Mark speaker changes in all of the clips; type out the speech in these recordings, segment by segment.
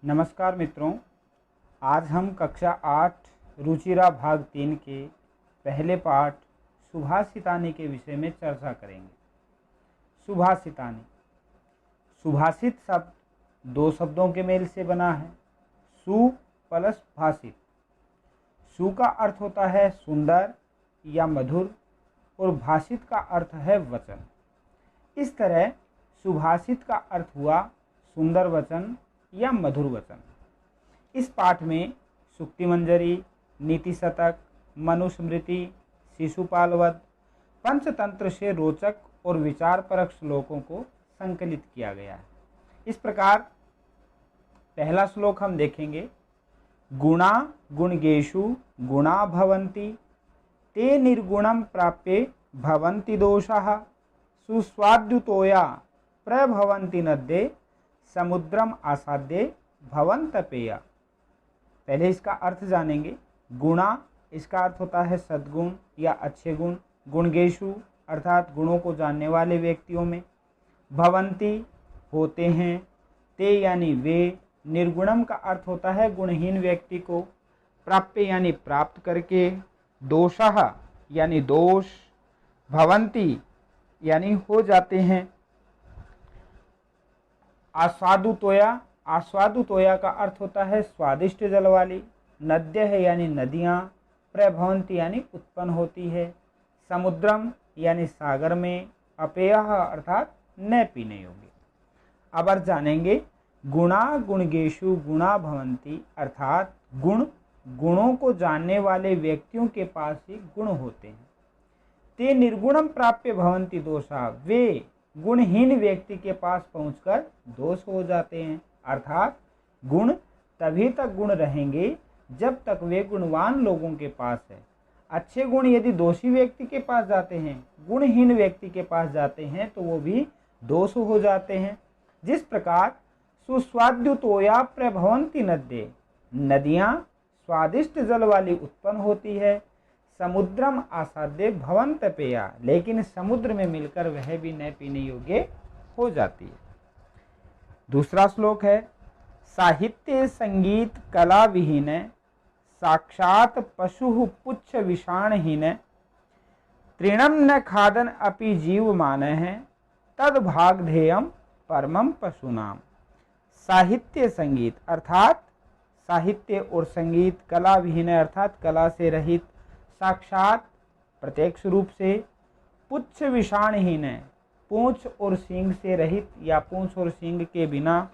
Speaker 1: नमस्कार मित्रों, आज हम कक्षा 8 रुचिरा भाग 3 के पहले पाठ सुभाषितानी के विषय में चर्चा करेंगे। सुभाषितानी सुभाषित शब्द दो शब्दों के मेल से बना है, सु प्लस भाषित। सु का अर्थ होता है सुंदर या मधुर और भाषित का अर्थ है वचन। इस तरह सुभाषित का अर्थ हुआ सुंदर वचन या मधुर वचन। इस पाठ में सूक्ति मंजरी, नीति शतक, मनुस्मृति, शिशुपाल वध, पंचतंत्र से रोचक और विचारपरक श्लोकों को संकलित किया गया है। इस प्रकार पहला श्लोक हम देखेंगे। गुणा गुणगेषु गुणा भवन्ति ते निर्गुणं प्राप्ये भवन्ति दोषाः सुस्वाद्युतोया प्रभवन्ति नद्ये समुद्रम आसाद्ये भवन्तपेया। पहले इसका अर्थ जानेंगे। गुणा इसका अर्थ होता है सद्गुण या अच्छे गुण। गुणगेषु अर्थात गुणों को जानने वाले व्यक्तियों में। भवन्ति होते हैं। ते यानी वे। निर्गुणम का अर्थ होता है गुणहीन व्यक्ति को। प्राप्य यानी प्राप्त करके। दोषः यानी दोष। भवन्ति यानी हो जाते हैं। आस्वादुतोया, आस्वादुतोया का अर्थ होता है स्वादिष्ट जल वाली। नद्य है यानी नदियाँ। प्रभवंती यानी उत्पन्न होती है। समुद्रम यानी सागर में। अपेयः अर्थात न पीने योग्य। अब अर्थ जानेंगे। गुणा गुणगेषु गुणा भवन्ति अर्थात गुण गुणों को जानने वाले व्यक्तियों के पास ही गुण होते हैं। ते निर्गुणम प्राप्य भवन्ति दोषा, वे गुणहीन व्यक्ति के पास पहुंचकर दोष हो जाते हैं। अर्थात गुण तभी तक गुण रहेंगे जब तक वे गुणवान लोगों के पास है। अच्छे गुण यदि दोषी व्यक्ति के पास जाते हैं, गुणहीन व्यक्ति के पास जाते हैं, तो वो भी दोष हो जाते हैं। जिस प्रकार सुस्वाद्युतोया प्रभवन्ति नद्ये, नदियाँ स्वादिष्ट जल वाली उत्पन्न होती है। समुद्रम आसाद्य भवन्त पेया, लेकिन समुद्र में मिलकर वह भी न पीने योग्य हो जाती है। दूसरा श्लोक है। साहित्य संगीत कला विहीन साक्षात पशु पुच्छ विषाणहीन तृणम न खादन अपि जीव मान है तद भाग ध्येयम परमम पशुनाम। साहित्य संगीत अर्थात साहित्य और संगीत, कला विहीन अर्थात कला से रहित, साक्षात प्रत्यक्ष रूप से, पुच्छ विषाणहीन पूंछ और सींग से रहित या पूंछ और सींग के बिना,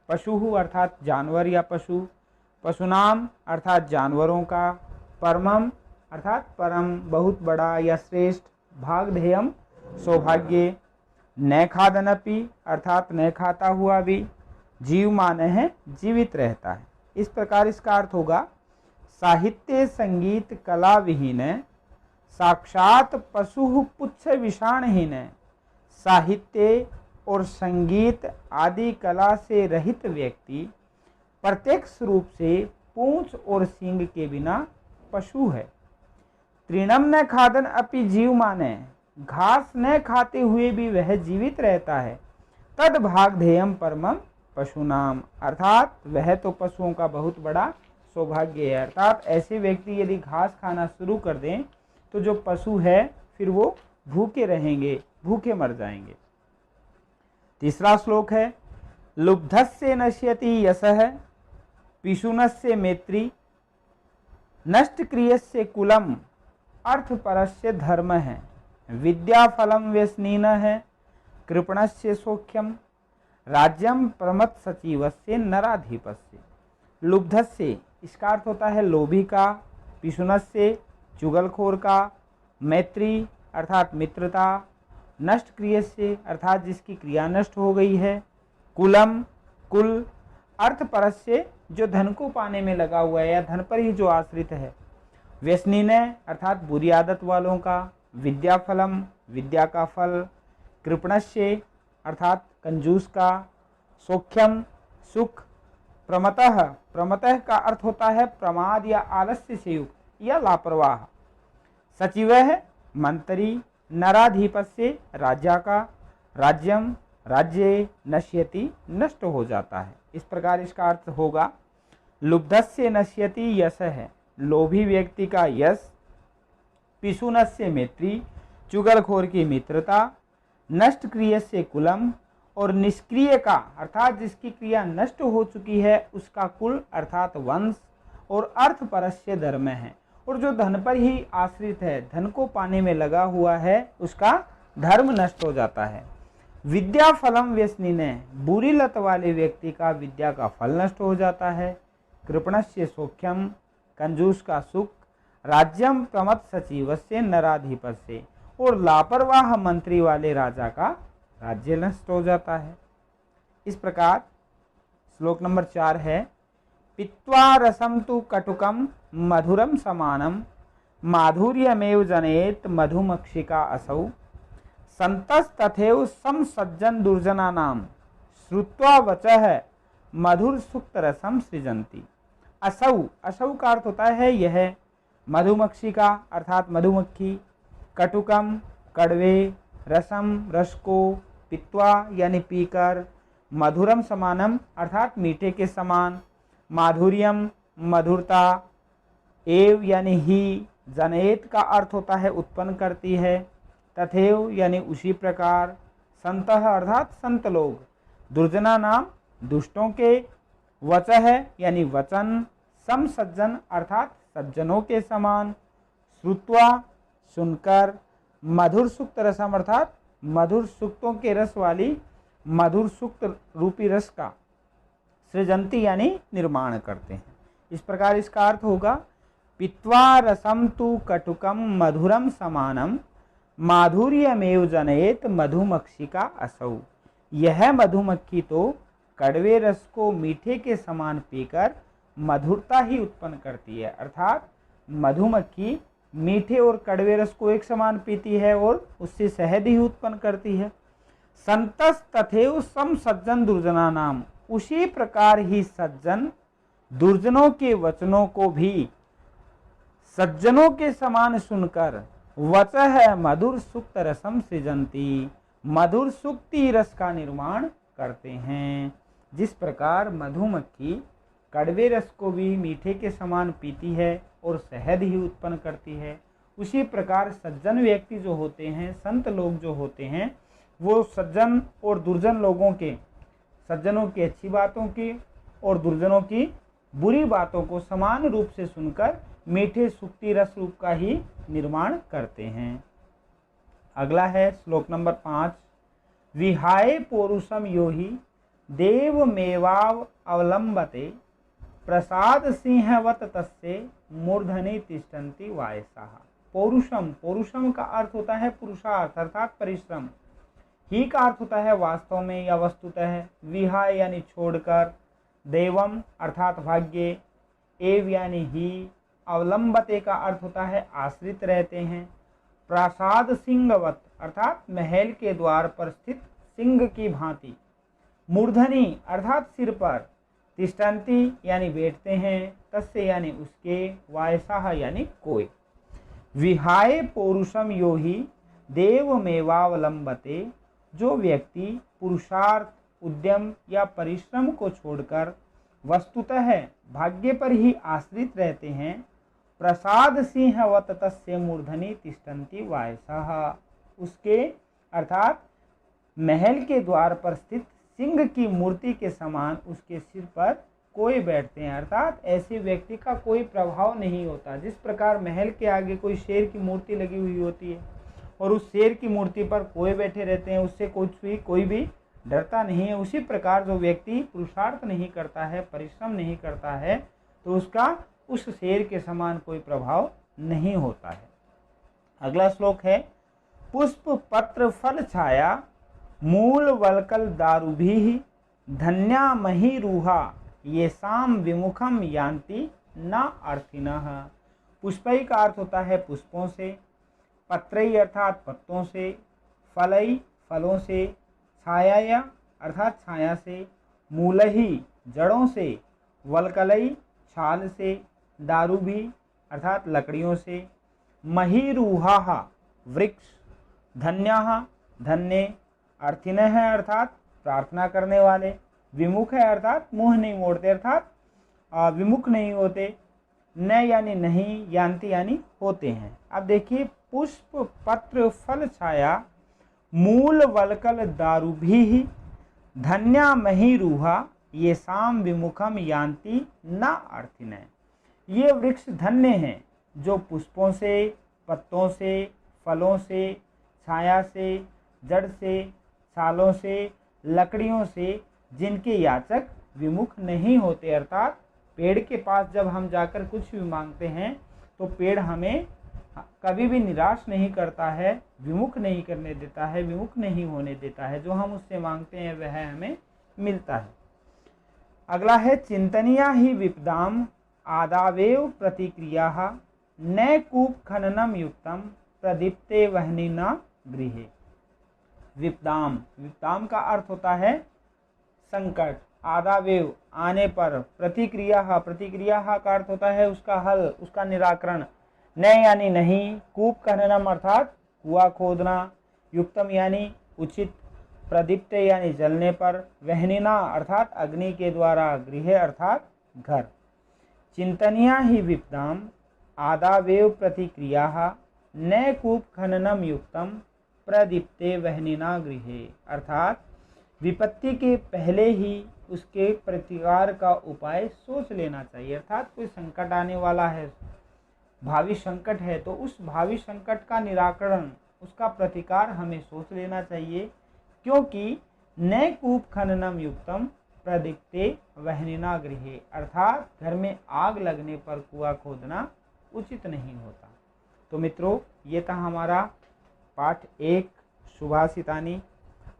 Speaker 1: पशु अर्थात जानवर या पशु, पशुनाम अर्थात जानवरों का, परमम अर्थात परम बहुत बड़ा या श्रेष्ठ, भागधेयम सौभाग्य, न खादनपि अर्थात न खाता हुआ भी, जीव मान है जीवित रहता है। इस प्रकार इसका अर्थ होगा। साहित्य संगीत कला विहीन साक्षात पशु पुच्छ विषाणहीन, साहित्य और संगीत आदि कला से रहित व्यक्ति प्रत्यक्ष रूप से पूंछ और सींग के बिना पशु है। तृणम न खादन अपि जीव माने, घास न खाते हुए भी वह जीवित रहता है। तद भागधेयम परमम पशुनाम अर्थात वह तो पशुओं का बहुत बड़ा सौभाग्य है। अर्थात ऐसे व्यक्ति यदि घास खाना शुरू कर दें तो जो पशु है फिर वो भूखे रहेंगे, भूखे मर जाएंगे। तीसरा श्लोक है। लुब्धस्य नश्यति यशः पिशुनस्य मैत्री नष्ट क्रियस्य कुलम अर्थपरस्य धर्म है विद्याफलम व्यसनीनः कृपणस्य सौख्यम राज्यम प्रमथ सचिवस्य नराधिपस्य। लुब्धस्य इसका अर्थ होता है लोभी का, पिशुनस्य चुगलखोर का, मैत्री अर्थात मित्रता, नष्ट क्रियस्य अर्थात जिसकी क्रिया नष्ट हो गई है, कुलम कुल, अर्थपरस्य जो धन को पाने में लगा हुआ है या धन पर ही जो आश्रित है, व्यसनीन अर्थात बुरी आदत वालों का, विद्याफलम विद्या का फल, कृपणस्य अर्थात कंजूस का, सौख्यम सुख, प्रमतः प्रमतः का अर्थ होता है प्रमाद या आलस्य से युक्त या लापरवाह, सचिव है मंत्री, नराधिपस्य राजा का, राज्यम राज्य नश्यति नष्ट हो जाता है। इस प्रकार इसका अर्थ होगा लुब्धस्य नश्यति यशः, लोभी व्यक्ति का यश, पिशुनस्य मैत्री, चुगलखोर की मित्रता, नष्ट क्रियस्य कुलम, और निष्क्रिय का अर्थात जिसकी क्रिया नष्ट हो चुकी है उसका कुल अर्थात वंश, और अर्थ परस्य धर्म है, और जो धन पर ही आश्रित है, धन को पाने में लगा हुआ है, उसका धर्म नष्ट हो जाता है। विद्या फलम व्यसनिने, बुरी लत वाले व्यक्ति का विद्या का फल नष्ट हो जाता है। कृपणस्य सौख्यम, कंजूस का सुख, राज्यम प्रमथ सचिवस्य नराधिपस्य, और लापरवाह मंत्री वाले राजा का राज्य नष्ट हो जाता है। इस प्रकार श्लोक नंबर 4 है, पित्वा रसम तु कटुकम मधुरम समानम, माधुर्यमेव जनेत मधुमक्षिका असौ, संतस तथैव सम सज्जन दुर्जना नाम, श्रुत्वा वचः मधुर सुक्त रसम सृजंती। असौ, असौ का अर्थ होता है यह, मधुमक्षिका अर्थात मधुमक्खी, कटुकम कड़वे, रसम रस को, पित्वा यानी पीकर, मधुरम समानम अर्थात मीठे के समान, माधुर्यम मधुरता, एव यानी ही, जनेत का अर्थ होता है उत्पन्न करती है, तथैव यानी उसी प्रकार, संतः अर्थात संत लोग, दुर्जना नाम दुष्टों के, वचः यानी वचन, सम सज्जन अर्थात सज्जनों के समान, श्रुत्वा सुनकर, मधुर सुक्त रसम अर्थात मधुर सुक्तों के रस वाली मधुर सुक्त रूपी रस का, सृजंती यानी निर्माण करते हैं। इस प्रकार इसका अर्थ होगा, पित्वा रसम तु कटुकम मधुरम समानम, माधुर्यमेव जनयेत मधुमक्षिका असौ। यह मधुमक्खी तो कड़वे रस को मीठे के समान पीकर मधुरता ही उत्पन्न करती है, अर्थात मधुमक्खी मीठे और कड़वे रस को एक समान पीती है और उससे शहद ही उत्पन्न करती है। संतस तथैव सम सज्जन दुर्जना नाम, उसी प्रकार ही सज्जन दुर्जनों के वचनों को भी सज्जनों के समान सुनकर, वचः मधुर सुक्त रसम सृजंती, मधुर सुक्ति रस का निर्माण करते हैं। जिस प्रकार मधुमक्खी कड़वे रस को भी मीठे के समान पीती है और शहद ही उत्पन्न करती है, उसी प्रकार सज्जन व्यक्ति जो होते हैं, संत लोग जो होते हैं, वो सज्जन और दुर्जन लोगों के, सज्जनों की अच्छी बातों की और दुर्जनों की बुरी बातों को समान रूप से सुनकर मीठे सुक्ति रस रूप का ही निर्माण करते हैं। अगला है श्लोक नंबर 5, विहाय पौरुषम यो ही देव मेवाव अवलंबते, प्रसाद सिंहवत तस्य मूर्धनि तिष्ठन्ति वायसाः। पौरुषम, पौरुषम का अर्थ होता है पुरुषार्थ अर्थात परिश्रम, ही का अर्थ होता है वास्तव में या वस्तुतः, विहाय यानी छोड़कर, देवम अर्थात भाग्य, एव यानी ही, अवलंबते का अर्थ होता है आश्रित रहते हैं, प्रासाद सिंहवत अर्थात महल के द्वार पर स्थित सिंह की भांति, मूर्धनि अर्थात सिर पर, तिष्ठन्ति यानी बैठते हैं, तस्य यानी उसके, वायसाः यानी कोई। विहाय पौरुषम यो ही देवमेवावलंबते, जो व्यक्ति पुरुषार्थ, उद्यम या परिश्रम को छोड़कर वस्तुतः भाग्य पर ही आश्रित रहते हैं, प्रसाद सिंहवत तस्य मूर्धनि तिष्ठन्ति वायसाः, उसके अर्थात महल के द्वार पर स्थित सिंह की मूर्ति के समान उसके सिर पर कोई बैठते हैं, अर्थात ऐसे व्यक्ति का कोई प्रभाव नहीं होता। जिस प्रकार महल के आगे कोई शेर की मूर्ति लगी हुई होती है और उस शेर की मूर्ति पर कोई बैठे रहते हैं, उससे कोई भी डरता नहीं है, उसी प्रकार जो व्यक्ति पुरुषार्थ नहीं करता है, परिश्रम नहीं करता है, तो उसका उस शेर के समान कोई प्रभाव नहीं होता है। अगला श्लोक है, पुष्प पत्र फल छाया, मूल वलकल दारुभिः, धन्या मही रूहा, ये शाम विमुखम यान्ति न अर्थिनः। पुष्पई का अर्थ होता है पुष्पों से, पत्रई अर्थात पत्तों से, फलई फलों से, छाया अर्थात छाया से, मूलही जड़ों से, वलकलई छाल से, दारुभी अर्थात लकड़ियों से, महीरूहा वृक्ष, धन्या धन्य, अर्थिनः अर्थात प्रार्थना करने वाले, विमुख है अर्थात मुंह नहीं मोड़ते, अर्थात विमुख नहीं होते। न यानी नहीं, यान्ति यानी होते हैं। अब देखिए, पुष्प पत्र फल छाया मूल वलकल दारुभी धन्या मही रूहा ये शाम विमुखम यान्ति न अर्थिन। ये वृक्ष धन्य हैं जो पुष्पों से, पत्तों से, फलों से, छाया से, जड़ से, छालों से, लकड़ियों से, जिनके याचक विमुख नहीं होते। अर्थात पेड़ के पास जब हम जाकर कुछ भी मांगते हैं तो पेड़ हमें कभी भी निराश नहीं करता है, विमुख नहीं करने देता है, विमुख नहीं होने देता है। जो हम उससे मांगते हैं वह हमें मिलता है। अगला है चिंतनिया ही विपदाम आदावेव प्रतिक्रिया न कूप खननम युक्तम प्रदीप्ते वहनिना गृहे। विपदाम, विपदाम का अर्थ होता है संकट, आदावेव आने पर, प्रतिक्रिया, प्रतिक्रिया का अर्थ होता है उसका हल, उसका निराकरण। न यानी नहीं, कूप खननम अर्थात कुआं खोदना, युक्तम यानी उचित, प्रदीप्त यानी जलने पर, वहनिना अर्थात अग्नि के द्वारा, गृह अर्थात घर। चिंतनिया ही विपदाम आदावेव प्रतिक्रिया न कूप खननम युक्तम प्रदीप्ते वहनिना गृहे। अर्थात विपत्ति के पहले ही उसके प्रतिकार का उपाय सोच लेना चाहिए। अर्थात कोई संकट आने वाला है, भावी संकट है, तो उस भावी संकट का निराकरण, उसका प्रतिकार हमें सोच लेना चाहिए। क्योंकि न कूप खननम युक्तम प्रदीप्ते वहनिना गृहे, अर्थात घर में आग लगने पर कुआं खोदना उचित नहीं होता। तो मित्रों, ये था हमारा पाठ 1 सुभाषितानी।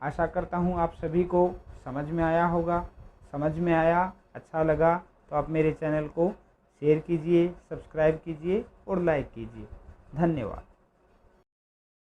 Speaker 1: आशा करता हूँ आप सभी को समझ में आया होगा। समझ में आया, अच्छा लगा तो आप मेरे चैनल को शेयर कीजिए, सब्सक्राइब कीजिए और लाइक कीजिए। धन्यवाद।